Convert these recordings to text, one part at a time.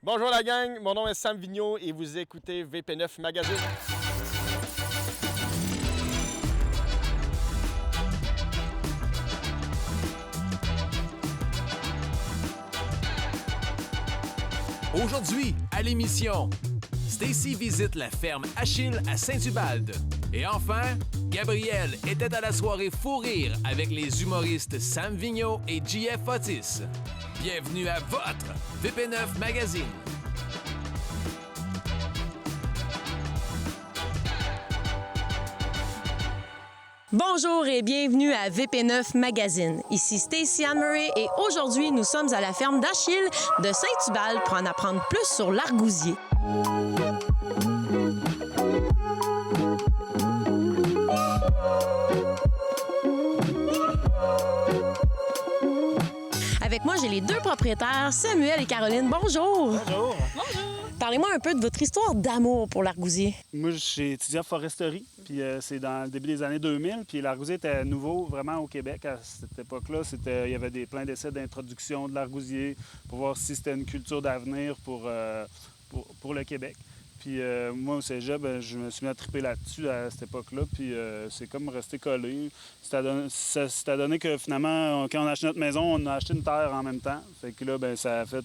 Bonjour la gang, mon nom est Sam Vigneault et vous écoutez VP9 Magazine. Aujourd'hui, à l'émission, Stacy visite la ferme Achille à Saint-Ubalde. Et enfin, Gabriel était à la soirée Fou Rire avec les humoristes Sam Vigneault et JF Otis. Bienvenue à votre VP9 Magazine. Bonjour et bienvenue à VP9 Magazine. Ici Stacy Anne-Marie et aujourd'hui, nous sommes à la ferme d'Achille de Saint-Ubalde pour en apprendre plus sur l'argousier. Avec moi, j'ai les deux propriétaires, Samuel et Caroline. Bonjour! Bonjour! Bonjour! Parlez-moi un peu de votre histoire d'amour pour l'argousier. Moi, j'ai étudié en foresterie, puis c'est dans le début des années 2000, puis l'argousier était nouveau vraiment au Québec à cette époque-là. Il y avait plein d'essais d'introduction de l'argousier pour voir si c'était une culture d'avenir pour le Québec. Puis moi, au cégep, je me suis mis à triper là-dessus à cette époque-là, puis c'est comme resté collé. C'est à donner que finalement, quand on a acheté notre maison, on a acheté une terre en même temps. Fait que là, ça a fait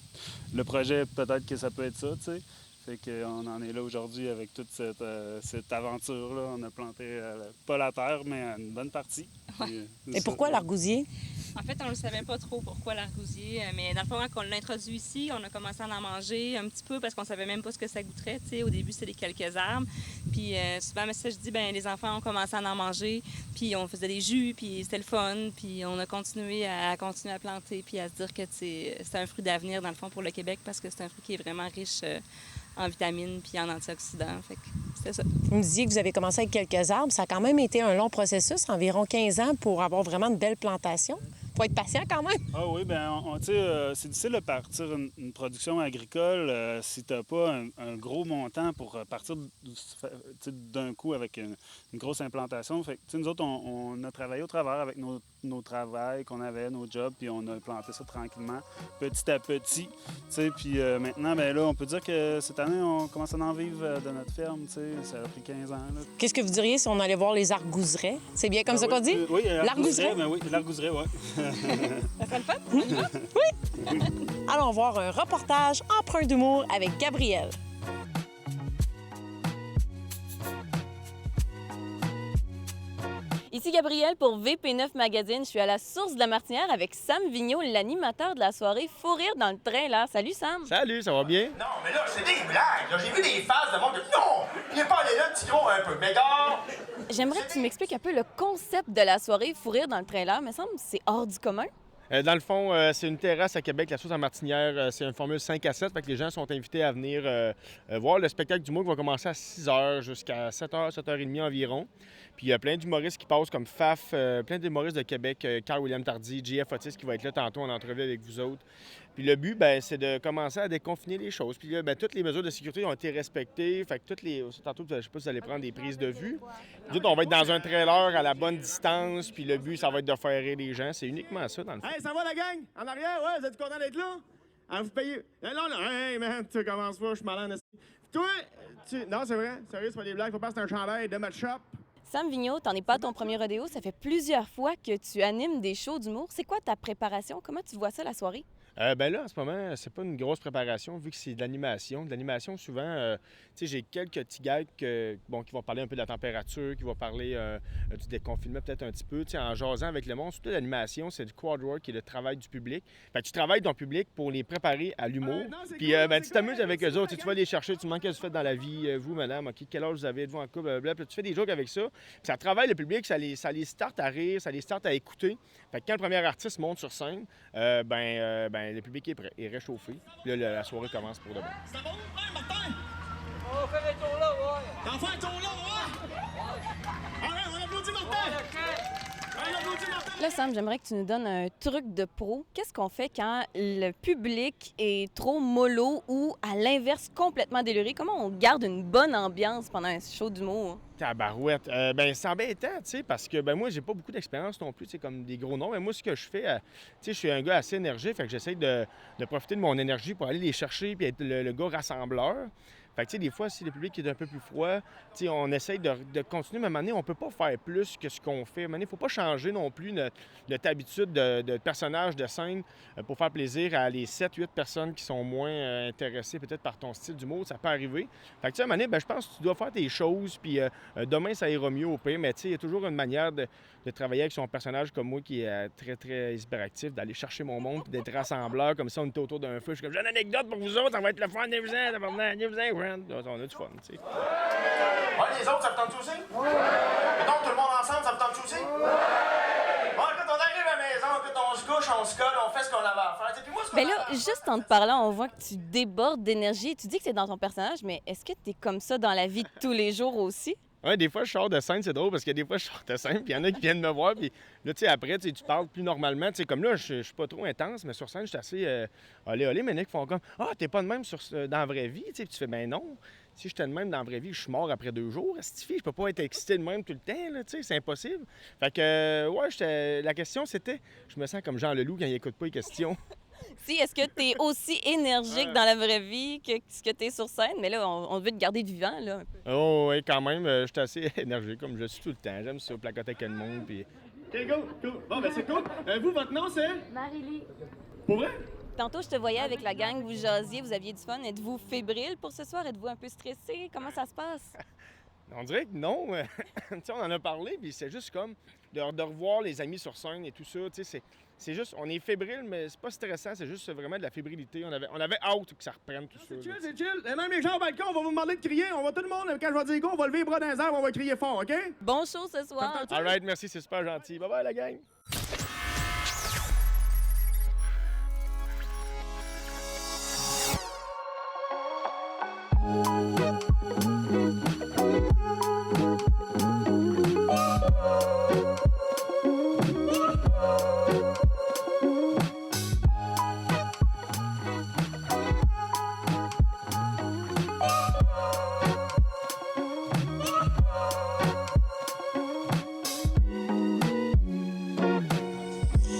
le projet, peut-être que ça peut être ça, tu sais. Fait qu'on en est là aujourd'hui avec toute cette aventure-là. On a planté, pas la terre, mais une bonne partie. Puis, et pourquoi l'argousier? En fait, on ne le savait pas trop pourquoi l'argousier, mais dans le fond, quand on l'a introduit ici, on a commencé à en manger un petit peu parce qu'on savait même pas ce que ça goûterait. T'sais. Au début, c'était quelques arbres. Puis souvent, ça, je dis, les enfants ont commencé à en manger, puis on faisait des jus, puis c'était le fun, puis on a continué à planter, puis à se dire que c'est un fruit d'avenir, dans le fond, pour le Québec parce que c'est un fruit qui est vraiment riche en vitamines puis en antioxydants. Fait que c'était ça. Vous me disiez que vous avez commencé avec quelques arbres. Ça a quand même été un long processus, environ 15 ans, pour avoir vraiment de belles plantations. Faut être patient quand même. Ah oui, c'est difficile de partir une production agricole si tu n'as pas un gros montant pour partir d'un coup avec une grosse implantation. Fait que, nous autres, on a travaillé au travers avec nos travails qu'on avait, nos jobs, puis on a planté ça tranquillement, petit à petit. Puis maintenant, là, on peut dire que cette année, on commence à en vivre de notre ferme. Ça a pris 15 ans. Là. Qu'est-ce que vous diriez si on allait voir les argouseraie? C'est bien comme ça qu'on dit? Oui, l'argousieraie. Oui, l'argousieraie, oui. Ça fait le fun? Oui! Allons voir un reportage empreint d'humour avec Gabriel. Ici Gabrielle pour VP9 Magazine. Je suis à la source de la Martinière avec Sam Vigneault, l'animateur de la soirée Fou Rire dans le train. Là. Salut Sam! Salut, ça va bien? Non, mais là, c'est des blagues. Là. J'ai vu des faces de monde de non! Il est pas allé là, petit gros, un peu mégarde. J'aimerais que tu m'expliques un peu le concept de la soirée Fou Rire dans le train. Là, me semble que c'est hors du commun. Dans le fond, c'est une terrasse à Québec, la source en Martinière. C'est une formule 5 à 7, fait que les gens sont invités à venir voir le spectacle d'humour qui va commencer à 6 h jusqu'à 7 h, 7 h 30 environ. Puis il y a plein d'humoristes qui passent comme Faf, plein d'humoristes de Québec, Carl-William Tardy, JF Otis qui va être là tantôt en entrevue avec vous autres. Puis le but, c'est de commencer à déconfiner les choses. Puis là, toutes les mesures de sécurité ont été respectées. Fait que tantôt, je sais pas si vous allez prendre des prises de vue. Nous autres, on va être dans un trailer à la bonne distance. Puis le but, ça va être de faire rire les gens. C'est uniquement ça, dans le fond. Hey, ça va la gang? En arrière, ouais, vous êtes content d'être là? Ah, vous payez. Non, hey man, tu commences pas, je suis malin. Toi, non, c'est vrai, sérieux, c'est pas des blagues, faut pas c'est un chandail de match shop. Sam Vigneault, t'en es pas à ton premier rodéo. Ça fait plusieurs fois que tu animes des shows d'humour. C'est quoi ta préparation? Comment tu vois ça la soirée? Là, en ce moment, c'est pas une grosse préparation vu que c'est de l'animation. De l'animation, souvent, j'ai quelques petits gags qui vont parler un peu de la température, qui vont parler du déconfinement peut-être un petit peu. En jasant avec le monde, surtout l'animation, c'est du quad work qui est le travail du public. Fait que tu travailles ton public pour les préparer à l'humour. Puis tu t'amuses avec eux autres. Tu vas les chercher, tu demandes qu'est-ce que vous faites dans la vie, vous, madame, OK, quel âge vous avez, êtes-vous en couple, blablabla. Puis tu fais des jokes avec ça. Puis ça travaille le public, ça les starte à rire, ça les starte à écouter. Fait que quand le premier artiste monte sur scène, le public est prêt, est réchauffé. Puis là, la soirée commence pour de bon. Ça va où, Martin? On va faire un tour là, ouais. T'en fais un tour là, ouais? Allez, on applaudit Martin! On applaudit Martin! Là, Sam, j'aimerais que tu nous donnes un truc de pro. Qu'est-ce qu'on fait quand le public est trop mollo ou, à l'inverse, complètement déluré? Comment on garde une bonne ambiance pendant un show d'humour? Tabarouette. C'est embêtant, tu sais, parce que moi, j'ai pas beaucoup d'expérience non plus, tu sais, comme des gros noms. Mais moi, ce que je fais, tu sais, je suis un gars assez énergique, fait que j'essaie de profiter de mon énergie pour aller les chercher puis être le gars rassembleur. Fait que, tu sais, des fois, si le public est un peu plus froid, tu sais, on essaie de continuer, mais à un moment donné, on peut pas faire plus que ce qu'on fait. À un moment donné, il faut pas changer non plus notre habitude de personnage de scène pour faire plaisir à les 7-8 personnes qui sont moins intéressées peut-être par ton style d'humour. Ça peut arriver. Fait que, tu sais, à un moment donné, je pense que tu dois faire tes choses, puis demain, ça ira mieux au pire. Mais, tu sais, il y a toujours une manière de travailler avec son personnage comme moi qui est très, très hyperactif, d'aller chercher mon monde, puis d'être rassembleur. Comme ça, on est autour d'un feu. Je suis comme, j'ai une anecdote pour vous autres, ça va être le fun, venez-vous-en, on a du fun, tu sais. Ouais, les autres, ça vous tente aussi? Ouais! Donc, tout le monde ensemble, ça vous tente aussi? Ouais! Bon, écoute, on arrive à la maison, écoute, on se couche, on se colle, on fait ce qu'on avait à faire. Puis moi, ce qu'on Bien avait là, à faire, juste en te parlant, on voit que tu débordes d'énergie. Tu dis que c'est dans ton personnage, mais est-ce que tu es comme ça dans la vie de tous les jours aussi? Ouais, des fois, je sors de scène, c'est drôle parce que des fois, je sors de scène, puis il y en a qui viennent me voir, puis là, tu sais, après, tu parles plus normalement. Tu sais, comme là, je suis pas trop intense, mais sur scène, je suis assez olé, mais il y en a qui font comme ah, t'es pas de même dans la vraie vie, tu sais, puis tu fais ben non. Si j'étais de même dans la vraie vie, je suis mort après 2 jours. Je peux pas être excité de même tout le temps, là, tu sais, c'est impossible. Fait que, ouais, la question, c'était, je me sens comme Jean Leloup quand il écoute pas les questions. Si, est-ce que tu es aussi énergique dans la vraie vie que ce que tu es sur scène? Mais là, on veut te garder vivant, là, un peu. Oh, oui, quand même, je suis assez énergique comme je suis tout le temps. J'aime ça, placoter avec le monde, puis... OK, go, cool. Bon, ben c'est cool. Vous, votre nom, c'est? Marie-Lie. Pour vrai? Tantôt, je te voyais avec la gang, vous jasiez, vous aviez du fun. Êtes-vous fébrile pour ce soir? Êtes-vous un peu stressé? Comment ça se passe? On dirait que non. Tu sais, on en a parlé, puis c'est juste comme de revoir les amis sur scène et tout ça. Tu sais, c'est juste, on est fébrile, mais c'est pas stressant, c'est juste vraiment de la fébrilité. On avait hâte que ça reprenne tout ça. C'est chill, c'est chill. Et même les gens au balcon, on va vous demander de crier. On va tout le monde, quand je vais dire go, on va lever les bras dans les airs, on va crier fort, OK? Bon show ce soir! All right, merci, c'est super gentil. Bye-bye, la gang!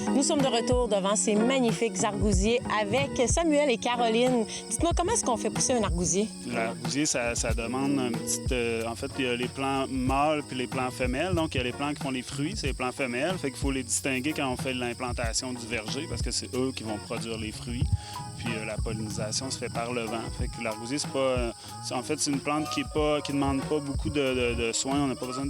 Nous sommes de retour devant ces magnifiques argousiers avec Samuel et Caroline. Dites-moi, comment est-ce qu'on fait pousser un argousier? L'argousier, ça demande un petit... en fait, il y a les plants mâles puis les plants femelles. Donc, il y a les plants qui font les fruits, c'est les plants femelles. Fait qu'il faut les distinguer quand on fait l'implantation du verger parce que c'est eux qui vont produire les fruits. Puis la pollinisation se fait par le vent. Fait que l'argousier, c'est pas... en fait, c'est une plante qui demande pas beaucoup de soins. On n'a pas besoin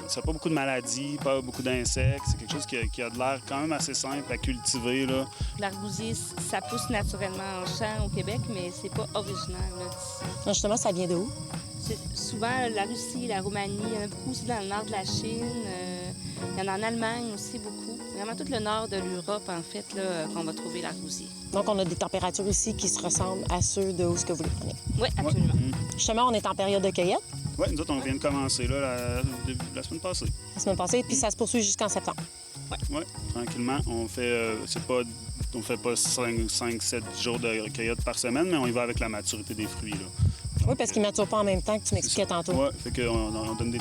ça n'a pas beaucoup de maladies, pas beaucoup d'insectes. C'est quelque chose qui a de l'air quand même assez simple à cultiver, là. L'argousier, ça pousse naturellement en champ au Québec, mais c'est pas originaire là, d'ici. Non, justement, ça vient de où? C'est souvent la Russie, la Roumanie, il y en a beaucoup aussi dans le nord de la Chine. Il y en a en Allemagne aussi beaucoup. Vraiment tout le nord de l'Europe, en fait, là, qu'on va trouver l'argousier. Donc, on a des températures ici qui se ressemblent à ceux de où ce que vous les prenez. Oui, absolument. Justement, on est en période de cueillette. Oui, nous autres, on vient de commencer là, la semaine passée. La semaine passée, puis ça se poursuit jusqu'en septembre. Oui, tranquillement. On fait, on fait pas 5-7 jours de cueillette par semaine, mais on y va avec la maturité des fruits, là. Oui, parce qu'ils ne maturent pas en même temps que tu m'expliquais tantôt. Oui, fait qu'on donne des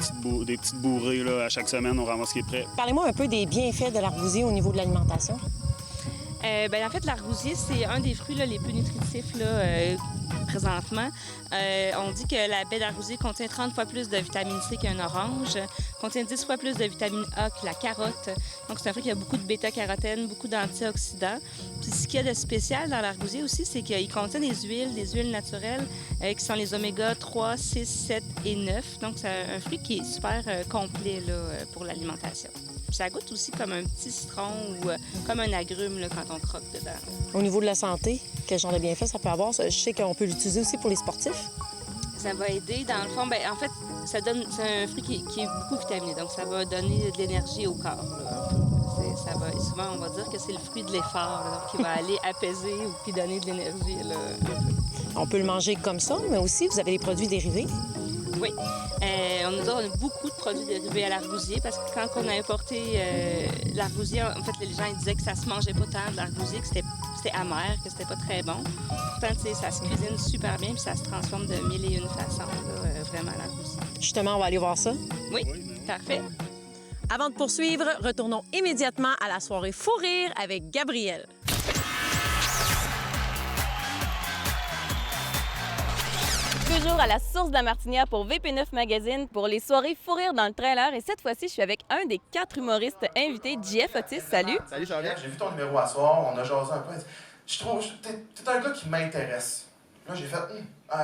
petites bourrées là, à chaque semaine, on ramasse ce qui est prêt. Parlez-moi un peu des bienfaits de l'argousier au niveau de l'alimentation. En fait, l'argousier, c'est un des fruits là, les plus nutritifs là, présentement. On dit que la baie d'argousier contient 30 fois plus de vitamine C qu'un orange, contient 10 fois plus de vitamine A que la carotte. Donc, c'est un fruit qui a beaucoup de bêta-carotène, beaucoup d'antioxydants. Puis, ce qu'il y a de spécial dans l'argousier aussi, c'est qu'il contient des huiles naturelles qui sont les oméga 3, 6, 7 et 9. Donc, c'est un fruit qui est super complet là, pour l'alimentation. Puis ça goûte aussi comme un petit citron ou comme un agrume là, quand on croque dedans. Au niveau de la santé, quel genre de bienfaits ça peut avoir? Je sais qu'on peut l'utiliser aussi pour les sportifs. Ça va aider. Dans le fond, en fait, c'est un fruit qui est beaucoup vitaminé. Donc, ça va donner de l'énergie au corps. Là. Souvent, on va dire que c'est le fruit de l'effort là, qui va aller apaiser ou puis donner de l'énergie. Là. On peut le manger comme ça, mais aussi, vous avez des produits dérivés. Oui. On a beaucoup de produits dérivés à l'argousier parce que quand on a importé l'argousier, en fait, les gens ils disaient que ça se mangeait pas tant de l'argousier, que c'était amer, que c'était pas très bon. Pourtant, tu sais, ça se cuisine super bien puis ça se transforme de mille et une façons, là, vraiment à l'argousier. Justement, on va aller voir ça. Oui, parfait. Avant de poursuivre, retournons immédiatement à la soirée Fou Rire avec Gabrielle. Toujours à la source de la Martinière pour VP9 Magazine pour les soirées Fou Rire dans le trailer. Et cette fois-ci, je suis avec un des 4 humoristes invités, JF Otis. Salut! Salut, ça va bien? J'ai vu ton numéro à soir, on a jasé un peu. Je trouve, t'es un gars qui m'intéresse. Là, j'ai fait,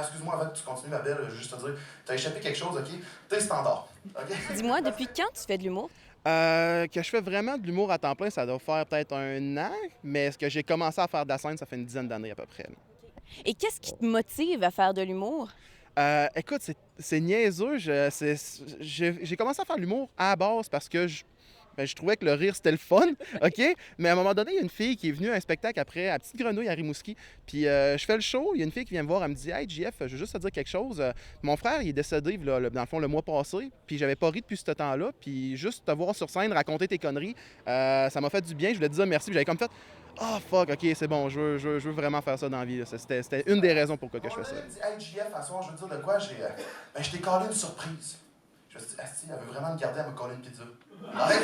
excuse-moi, avant que tu continues, ma belle, juste te dire, t'as échappé quelque chose, OK? T'es standard, OK? Dis-moi, depuis quand tu fais de l'humour? Que je fais vraiment de l'humour à temps plein, ça doit faire peut-être 1 an, mais ce que j'ai commencé à faire de la scène, ça fait une dizaine d'années à peu près. Là. Et qu'est-ce qui te motive à faire de l'humour? Écoute, c'est niaiseux. J'ai commencé à faire de l'humour à la base parce que je trouvais que le rire, c'était le fun, OK? Mais à un moment donné, il y a une fille qui est venue à un spectacle après, à Petite Grenouille à Rimouski. Puis je fais le show, il y a une fille qui vient me voir, elle me dit « Hey, JF, je veux juste te dire quelque chose. Mon frère, il est décédé, là, dans le fond, le mois passé. Puis j'avais pas ri depuis ce temps-là. Puis juste te voir sur scène, raconter tes conneries, ça m'a fait du bien. Je voulais te dire merci. Puis j'avais comme fait « Ah, fuck, OK, c'est bon, je veux vraiment faire ça dans la vie. » C'était une des raisons pourquoi que je fais ça. Elle me dit « Hey, JF, à soir, je veux te dire de quoi? Je t'ai collé une surprise. » Je me suis dit « Asti, elle veut vraiment me garder à me coller une pizza. » Arrête!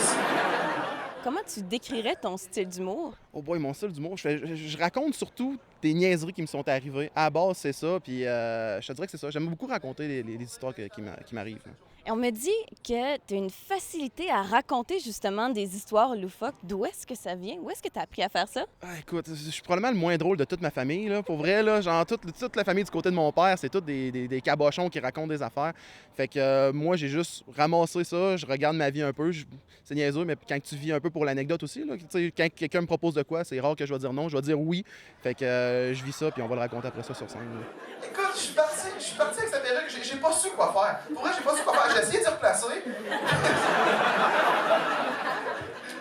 Comment tu décrirais ton style d'humour? Oh boy, mon style d'humour, je raconte surtout des niaiseries qui me sont arrivées. À la base, c'est ça, puis je te dirais que c'est ça. J'aime beaucoup raconter les histoires qui m'arrivent. Et on me dit que tu as une facilité à raconter justement des histoires loufoques. D'où est-ce que ça vient? Où est-ce que tu as appris à faire ça? Écoute, je suis probablement le moins drôle de toute ma famille, là. Pour vrai, là, genre toute la famille du côté de mon père, c'est tous des cabochons qui racontent des affaires. Fait que moi, j'ai juste ramassé ça, je regarde ma vie un peu. C'est niaiseux, mais quand tu vis un peu pour l'anecdote aussi, là, quand quelqu'un me propose de quoi, c'est rare que je vais dire non, je vais dire oui. Fait que je vis ça, puis on va le raconter après ça sur scène. Là. Écoute, je suis parti avec cette perruque, j'ai pas su quoi faire. Pour vrai, j'ai pas su quoi faire. J'ai essayé de se replacer.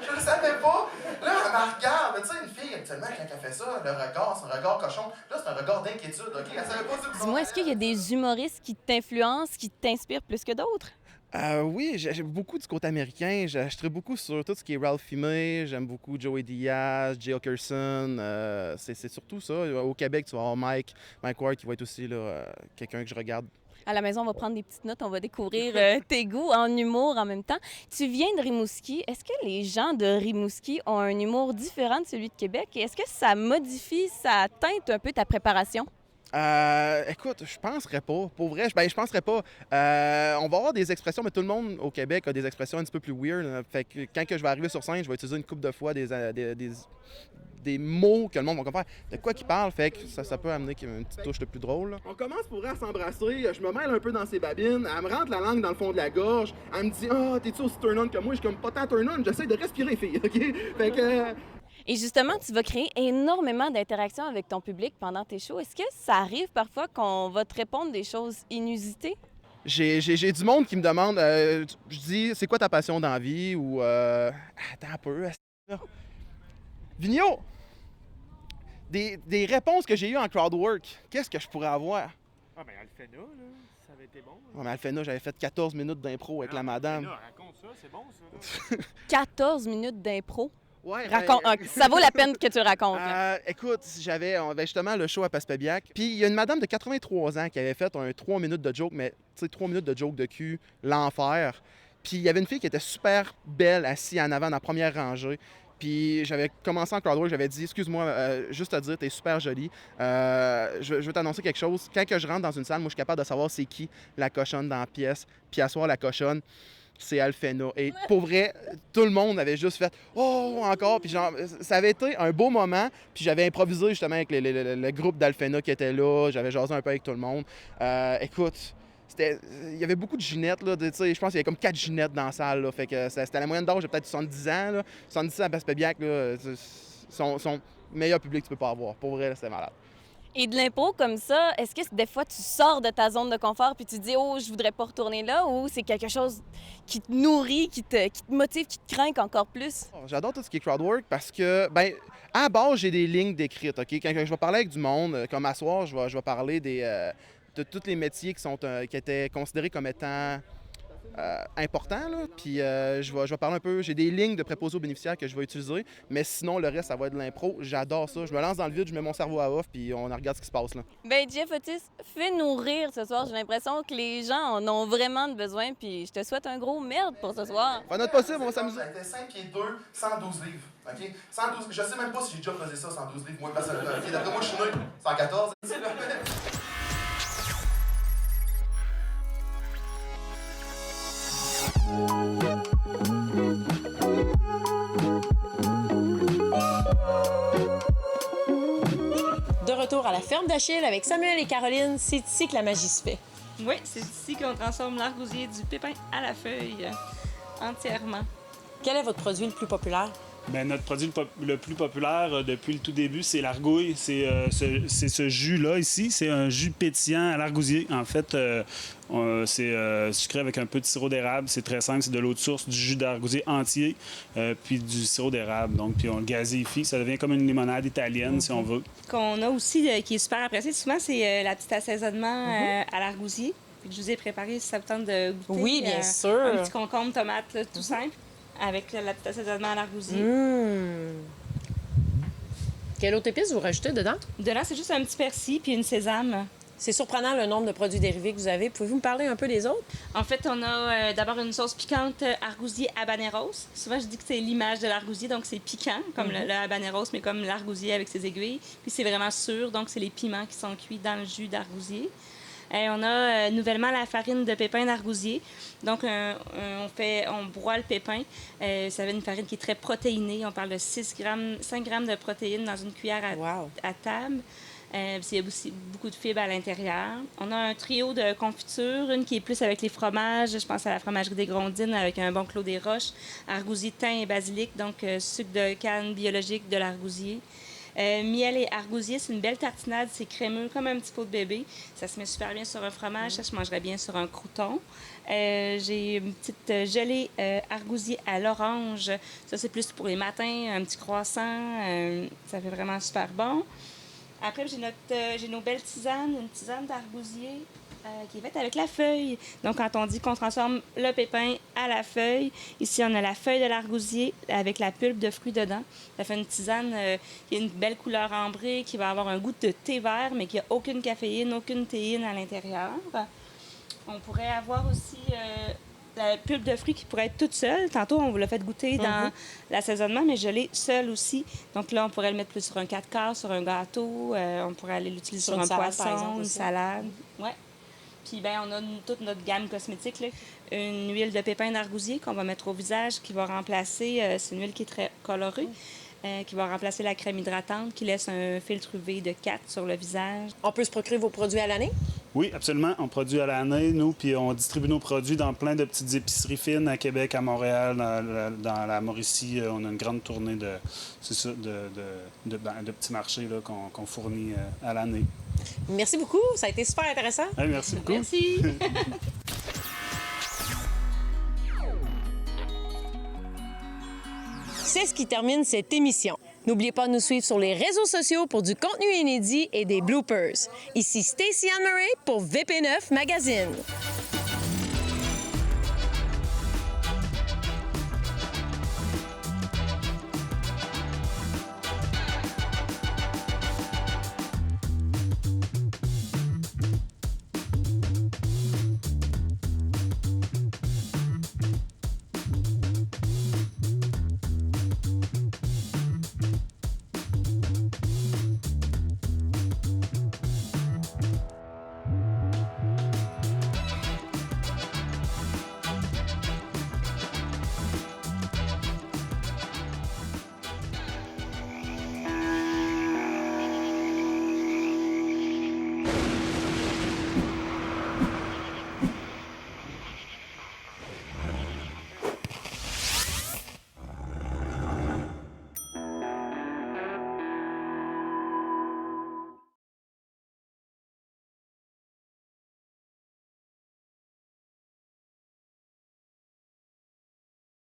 Je le savais pas. Là, elle me regarde. Tu sais, une fille, actuellement, quand elle fait ça, le regard, c'est un regard cochon. Là, c'est un regard d'inquiétude, OK? Elle savait pas ce que Dis-moi, est-ce qu'il y a des humoristes qui t'influencent, qui t'inspirent plus que d'autres? Oui, j'aime beaucoup du côté américain. Je traite beaucoup sur tout ce qui est Ralph Fiennes. J'aime beaucoup Joey Diaz, Jay Oakerson. C'est surtout ça. Au Québec, tu vas avoir Mike Ward qui va être aussi là, quelqu'un que je regarde. À la maison, on va prendre des petites notes, on va découvrir tes goûts en humour en même temps. Tu viens de Rimouski. Est-ce que les gens de Rimouski ont un humour différent de celui de Québec? Et est-ce que ça modifie, ça teinte un peu ta préparation? Écoute, je penserais pas. Pour vrai, je penserais pas. On va avoir des expressions, mais tout le monde au Québec a des expressions un petit peu plus weird. Là. Fait que quand je vais arriver sur scène, je vais utiliser une couple de fois des mots que le monde va comprendre. De quoi qu'ils parlent, fait que ça peut amener une petite touche de plus drôle. Là. On commence pour vrai à s'embrasser. Je me mêle un peu dans ses babines. Elle me rentre la langue dans le fond de la gorge. Elle me dit « Ah, t'es-tu aussi turn-on que moi? » Je suis comme pas tant turn-on, j'essaie de respirer, fille, OK? Fait que... Et justement, tu vas créer énormément d'interactions avec ton public pendant tes shows. Est-ce que ça arrive parfois qu'on va te répondre des choses inusitées? J'ai du monde qui me demande, je dis, c'est quoi ta passion dans la vie? Ou, attends un peu, Vigneault! Des réponses que j'ai eues en crowdwork, qu'est-ce que je pourrais avoir? Ah, ben Alphena, là, ça avait été bon. Ouais, mais Alphena, j'avais fait 14 minutes d'impro avec la madame. Alphena, raconte ça, c'est bon, ça. 14 minutes d'impro? Ouais, Raconte, ça vaut la peine que tu racontes. Écoute, j'avais justement le show à Passepébiac. Puis il y a une madame de 83 ans qui avait fait un 3 minutes de joke, mais tu sais, 3 minutes de joke de cul, l'enfer. Puis il y avait une fille qui était super belle, assise en avant dans la première rangée. Puis j'avais commencé en crowdwork, j'avais dit « Excuse-moi, juste à dire, t'es super jolie. Je veux t'annoncer quelque chose. Quand que je rentre dans une salle, moi, je suis capable de savoir c'est qui la cochonne dans la pièce. Puis asseoir la cochonne. » C'est Alphena. Et pour vrai, tout le monde avait juste fait « Oh, encore! » Puis genre, ça avait été un beau moment. Puis j'avais improvisé justement avec le groupe d'Alphena qui était là. J'avais jasé un peu avec tout le monde. Écoute, il y avait beaucoup de ginettes, là. Je pense qu'il y avait comme 4 ginettes dans la salle, là. Fait que c'était la moyenne d'âge de peut-être 70 ans, là. 70 ans à Passepébiac, là. Son meilleur public que tu peux pas avoir. Pour vrai, c'était malade. Et de l'impro comme ça, est-ce que des fois tu sors de ta zone de confort puis tu te dis « Oh, je voudrais pas retourner là » ou c'est quelque chose qui te nourrit, qui te motive, qui te craint encore plus? J'adore tout ce qui est crowdwork parce que, ben, à base, j'ai des lignes d'écrites, OK? Quand je vais parler avec du monde, comme à soir, je vais parler de tous les métiers qui étaient considérés comme étant importants. Là. Puis je vais parler un peu. J'ai des lignes de préposés aux bénéficiaires que je vais utiliser, mais sinon, le reste, ça va être de l'impro. J'adore ça. Je me lance dans le vide, je mets mon cerveau à off, puis on regarde ce qui se passe. Là. Ben Jeff Otis, fais-nous rire ce soir. J'ai l'impression que les gens en ont vraiment besoin, puis je te souhaite un gros merde pour ce soir. Pas notre possible, on va s'amuser. Ça a été 5 pieds 2, 112 livres. OK? 112, je sais même pas si j'ai déjà pesé ça, 112 livres. Moi, personnellement. OK, d'après moi, je suis né 114. De retour à la ferme d'Achille avec Samuel et Caroline, c'est ici que la magie se fait. Oui, c'est ici qu'on transforme l'argousier du pépin à la feuille entièrement. Quel est votre produit le plus populaire? Bien, notre produit le plus populaire depuis le tout début, c'est l'argouille. C'est ce jus-là ici. C'est un jus pétillant à l'argousier. En fait, c'est sucré avec un peu de sirop d'érable. C'est très simple. C'est de l'eau de source, du jus d'argousier entier, puis du sirop d'érable. Donc, puis on le gazifie. Ça devient comme une limonade italienne, si on veut. Qu'on a aussi, qui est super apprécié, souvent, c'est la petite assaisonnement à l'argousier. Je vous ai préparé, si ça vous tente de goûter. Oui, bien sûr. Un petit concombre, tomate, là, tout simple, avec la petite assaisonnement à l'argousier. Quelle autre épice vous rajoutez dedans? Dedans, c'est juste un petit persil puis une sésame. C'est surprenant le nombre de produits dérivés que vous avez. Pouvez-vous me parler un peu des autres? En fait, on a d'abord une sauce piquante argousier habaneros. Souvent, je dis que c'est l'image de l'argousier, donc c'est piquant, comme le habaneros, mais comme l'argousier avec ses aiguilles. Puis c'est vraiment sûr, donc c'est les piments qui sont cuits dans le jus d'argousier. On a nouvellement la farine de pépin d'argousier. Donc, on broie le pépin. Ça fait une farine qui est très protéinée. On parle de 5 grammes de protéines dans une cuillère à table. Il y a aussi beaucoup de fibres à l'intérieur. On a un trio de confitures, une qui est plus avec les fromages. Je pense à la fromagerie des Grondines avec un bon Clos des Roches, argousier, thym et basilic, donc sucre de canne biologique de l'argousier. Miel et argousier, c'est une belle tartinade, c'est crémeux comme un petit pot de bébé. Ça se met super bien sur un fromage, ça se mangerait bien sur un crouton. J'ai une petite gelée argousier à l'orange. Ça, c'est plus pour les matins, un petit croissant. Ça fait vraiment super bon. Après, j'ai nos belles tisanes, une tisane d'argousier qui est faite avec la feuille. Donc, quand on dit qu'on transforme le pépin à la feuille, ici, on a la feuille de l'argousier avec la pulpe de fruits dedans. Ça fait une tisane qui a une belle couleur ambrée, qui va avoir un goût de thé vert, mais qui n'a aucune caféine, aucune théine à l'intérieur. On pourrait avoir aussi la pulpe de fruits qui pourrait être toute seule. Tantôt, on vous l'a fait goûter dans l'assaisonnement, mais je l'ai seule aussi. Donc là, on pourrait le mettre plus sur un 4 quarts, sur un gâteau. On pourrait aller l'utiliser sur un poisson, une salade. Ouais. Puis bien, on a toute notre gamme cosmétique, là. Une huile de pépin d'argousier qu'on va mettre au visage, qui va remplacer, c'est une huile qui est très colorée, qui va remplacer la crème hydratante, qui laisse un filtre UV de 4 sur le visage. On peut se procurer vos produits à l'année? Oui, absolument. On produit à l'année, nous, puis on distribue nos produits dans plein de petites épiceries fines à Québec, à Montréal, dans la Mauricie. On a une grande tournée de petits marchés là, qu'on fournit à l'année. Merci beaucoup. Ça a été super intéressant. Hey, merci beaucoup. Merci. C'est ce qui termine cette émission. N'oubliez pas de nous suivre sur les réseaux sociaux pour du contenu inédit et des bloopers. Ici Stacey Anne Murray pour VP9 Magazine.